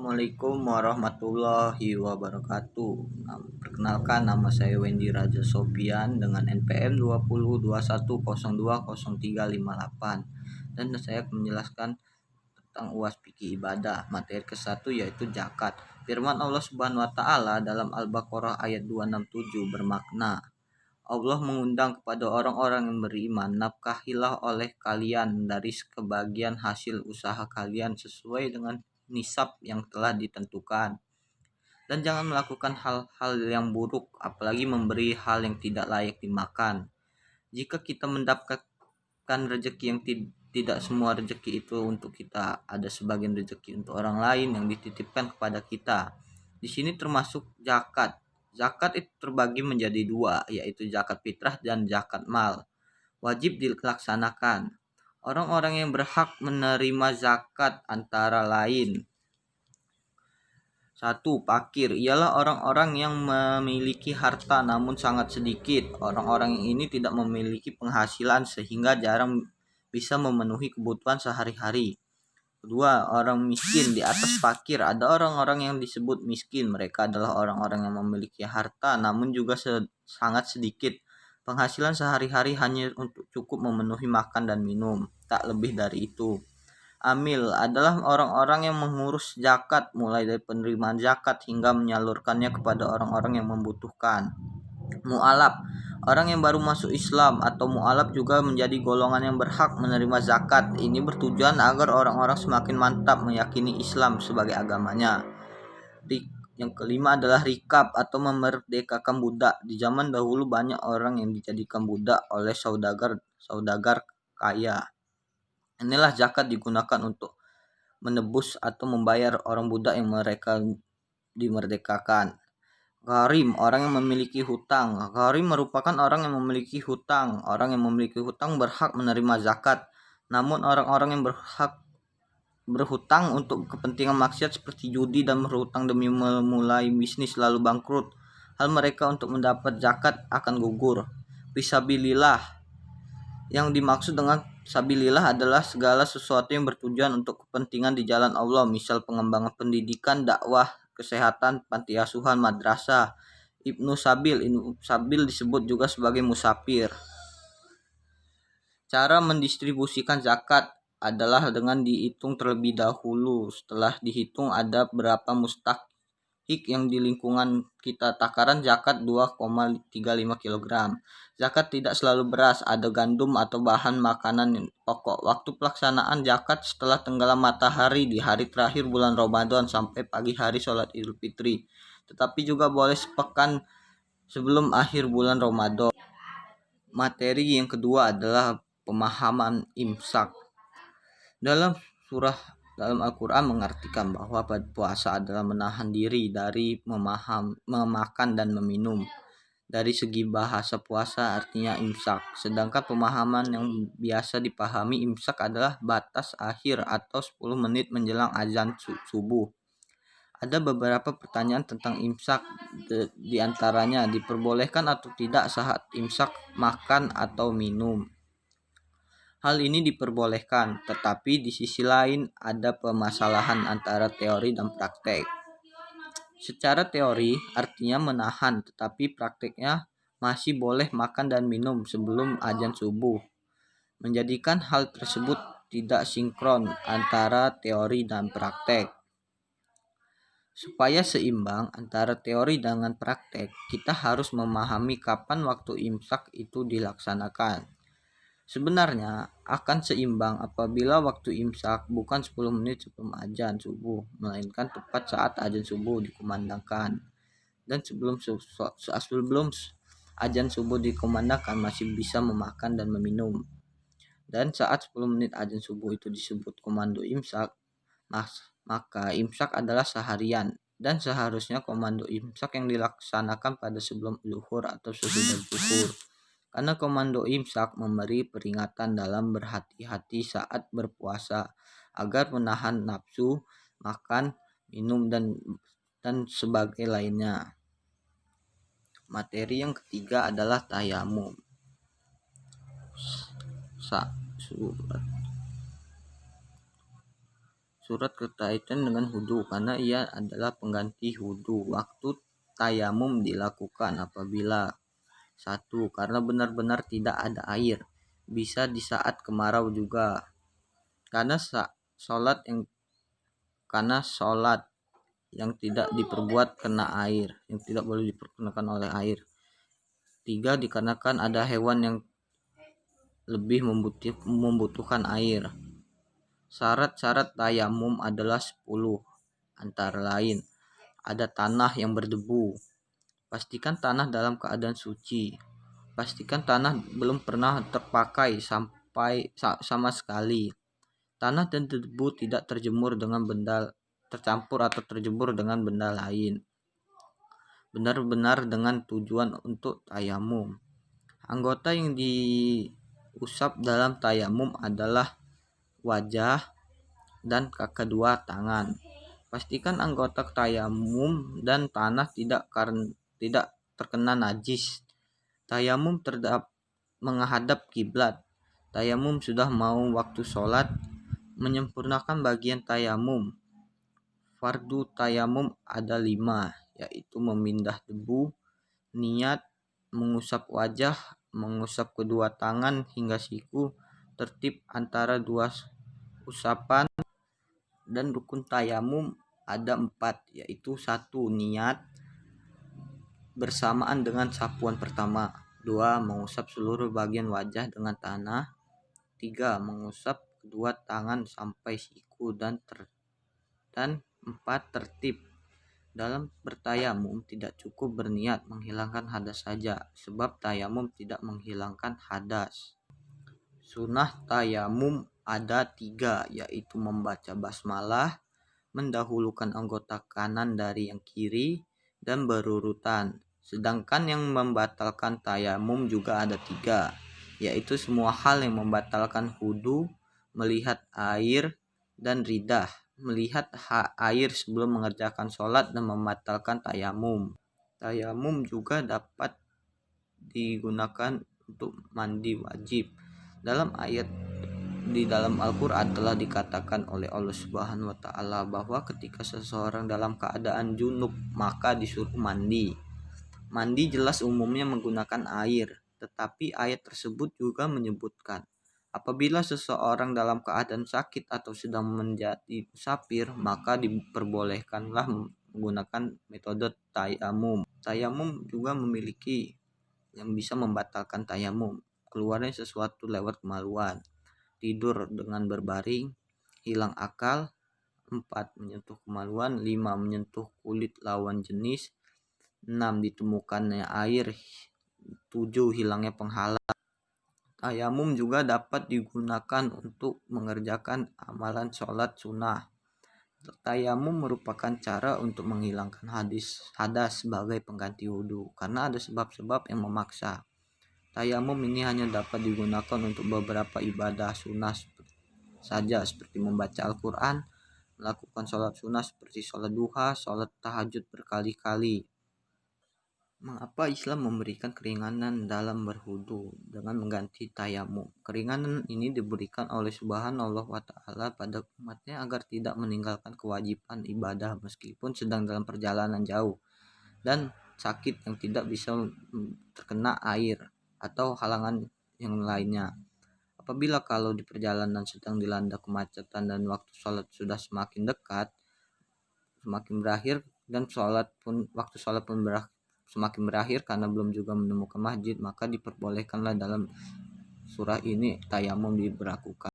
Assalamualaikum warahmatullahi wabarakatuh. Perkenalkan, nama saya Wendy Raja Sopian dengan NPM 2021020358 dan saya akan menjelaskan tentang UAS fikih ibadah. Materi ke-1 yaitu zakat. Firman Allah Subhanahu wa taala dalam Al-Baqarah ayat 267 bermakna, Allah mengundang kepada orang-orang yang beriman, nafkahilah oleh kalian dari sebagian hasil usaha kalian sesuai dengan nisab yang telah ditentukan. Dan jangan melakukan hal-hal yang buruk, apalagi memberi hal yang tidak layak dimakan. Jika kita mendapatkan rezeki yang tidak semua rezeki itu untuk kita, ada sebagian rezeki untuk orang lain yang dititipkan kepada kita. Di sini termasuk zakat. Zakat itu terbagi menjadi dua, yaitu zakat fitrah dan zakat mal. Wajib dilaksanakan. Orang-orang yang berhak menerima zakat antara lain: 1. Fakir, ialah orang-orang yang memiliki harta namun sangat sedikit. Orang-orang ini tidak memiliki penghasilan sehingga jarang bisa memenuhi kebutuhan sehari-hari. Kedua, orang miskin di atas fakir. Ada orang-orang yang disebut miskin. Mereka adalah orang-orang yang memiliki harta namun juga sangat sedikit. Penghasilan sehari-hari hanya untuk cukup memenuhi makan dan minum, tak lebih dari itu. Amil adalah orang-orang yang mengurus zakat, mulai dari penerimaan zakat hingga menyalurkannya kepada orang-orang yang membutuhkan. Mu'alaf, orang yang baru masuk Islam atau mu'alaf juga menjadi golongan yang berhak menerima zakat. Ini bertujuan agar orang-orang semakin mantap meyakini Islam sebagai agamanya. Yang kelima adalah rikab atau memerdekakan budak. Di zaman dahulu banyak orang yang dijadikan budak oleh saudagar kaya. Inilah zakat digunakan untuk menebus atau membayar orang budak yang mereka dimerdekakan. Gharim, orang yang memiliki hutang. Gharim merupakan orang yang memiliki hutang. Orang yang memiliki hutang berhak menerima zakat. Namun orang-orang yang berhutang untuk kepentingan maksiat seperti judi dan berhutang demi memulai bisnis lalu bangkrut, hal mereka untuk mendapat zakat akan gugur. Fisabilillah, yang dimaksud dengan sabilillah adalah segala sesuatu yang bertujuan untuk kepentingan di jalan Allah, misal pengembangan pendidikan, dakwah, kesehatan, panti asuhan, madrasah. Ibnu Sabil disebut juga sebagai musafir. Cara mendistribusikan zakat adalah dengan dihitung terlebih dahulu. Setelah dihitung ada berapa mustahik yang di lingkungan kita. Takaran zakat 2,35 kg. Zakat tidak selalu beras, ada gandum atau bahan makanan pokok. Waktu pelaksanaan zakat setelah tenggelam matahari di hari terakhir bulan Ramadan sampai pagi hari sholat Idul Fitri. Tetapi juga boleh sepekan sebelum akhir bulan Ramadan. Materi yang kedua adalah pemahaman imsak. Dalam Al-Quran mengartikan bahwa puasa adalah menahan diri dari memakan dan meminum. Dari segi bahasa puasa artinya imsak. Sedangkan pemahaman yang biasa dipahami imsak adalah batas akhir atau 10 menit menjelang azan subuh. Ada beberapa pertanyaan tentang imsak, di antaranya diperbolehkan atau tidak saat imsak makan atau minum. Hal ini diperbolehkan, tetapi di sisi lain ada permasalahan antara teori dan praktek. Secara teori artinya menahan, tetapi prakteknya masih boleh makan dan minum sebelum azan subuh. Menjadikan hal tersebut tidak sinkron antara teori dan praktek. Supaya seimbang antara teori dengan praktek, kita harus memahami kapan waktu imsak itu dilaksanakan. Sebenarnya akan seimbang apabila waktu imsak bukan 10 menit sebelum azan subuh, melainkan tepat saat azan subuh dikumandangkan. Dan sebelum azan subuh dikumandangkan masih bisa memakan dan meminum. Dan saat 10 menit azan subuh itu disebut komando imsak, maka imsak adalah seharian. Dan seharusnya komando imsak yang dilaksanakan pada sebelum zuhur atau sesudah zuhur. Karena komando imsak memberi peringatan dalam berhati-hati saat berpuasa agar menahan nafsu makan, minum dan sebagai lainnya. Materi yang ketiga adalah tayamum. surat berkaitan dengan wudhu karena ia adalah pengganti wudhu. Waktu tayamum dilakukan apabila 1. Karena benar-benar tidak ada air. Bisa di saat kemarau juga. Karena sholat yang tidak diperbuat kena air, yang tidak boleh dipergunakan oleh air. 3. Dikarenakan ada hewan yang lebih membutuhkan air. Syarat-syarat tayamum adalah 10, antara lain ada tanah yang berdebu. Pastikan tanah dalam keadaan suci. Pastikan tanah belum pernah terpakai sama sekali. Tanah dan debu tidak tercampur atau terjemur dengan benda lain. Benar-benar dengan tujuan untuk tayamum. Anggota yang diusap dalam tayamum adalah wajah dan kedua tangan. Pastikan anggota tayamum dan tanah tidak terkena najis. Tayamum menghadap kiblat. Tayamum sudah mau waktu sholat. Menyempurnakan bagian tayamum. Fardu tayamum ada 5, yaitu memindah debu, niat, mengusap wajah, mengusap kedua tangan hingga siku, tertib antara 2 usapan, dan rukun tayamum ada 4, yaitu 1. Niat bersamaan dengan sapuan pertama. 2. Mengusap seluruh bagian wajah dengan tanah. 3. Mengusap kedua tangan sampai siku dan 4. Tertib. Dalam bertayamum tidak cukup berniat menghilangkan hadas saja, sebab tayamum tidak menghilangkan hadas. Sunnah tayamum ada 3, yaitu membaca basmalah, mendahulukan anggota kanan dari yang kiri, dan berurutan. Sedangkan yang membatalkan tayamum juga ada 3, yaitu semua hal yang membatalkan wudu, melihat air, dan ridah. Melihat air sebelum mengerjakan sholat dan membatalkan tayamum. Tayamum juga dapat digunakan untuk mandi wajib. Dalam ayat di dalam Al-Quran telah dikatakan oleh Allah Subhanahu wa Ta'ala bahwa ketika seseorang dalam keadaan junub maka disuruh mandi. Mandi jelas umumnya menggunakan air, tetapi ayat tersebut juga menyebutkan apabila seseorang dalam keadaan sakit atau sedang menjadi musafir, maka diperbolehkanlah menggunakan metode tayamum. Tayamum juga memiliki yang bisa membatalkan tayamum. Keluarnya sesuatu lewat kemaluan, tidur dengan berbaring, hilang akal. 4. Menyentuh kemaluan. 5. Menyentuh kulit lawan jenis. 6. Ditemukannya air. 7. Hilangnya penghalang. Tayamum juga dapat digunakan untuk mengerjakan amalan sholat sunnah. Tayamum merupakan cara untuk menghilangkan hadas sebagai pengganti wudhu, karena ada sebab-sebab yang memaksa. Tayamum ini hanya dapat digunakan untuk beberapa ibadah sunnah saja, seperti membaca Al-Quran, melakukan sholat sunnah seperti sholat duha, sholat tahajud berkali-kali. Mengapa Islam memberikan keringanan dalam berwudu dengan mengganti tayamum? Keringanan ini diberikan oleh Subhanahu wa Ta'ala pada umatnya agar tidak meninggalkan kewajiban ibadah meskipun sedang dalam perjalanan jauh dan sakit yang tidak bisa terkena air atau halangan yang lainnya. Apabila kalau di perjalanan sedang dilanda kemacetan dan waktu sholat sudah semakin dekat, semakin berakhir, dan waktu sholat pun semakin berakhir karena belum juga menemukan masjid, maka diperbolehkanlah dalam surah ini tayamum diberlakukan.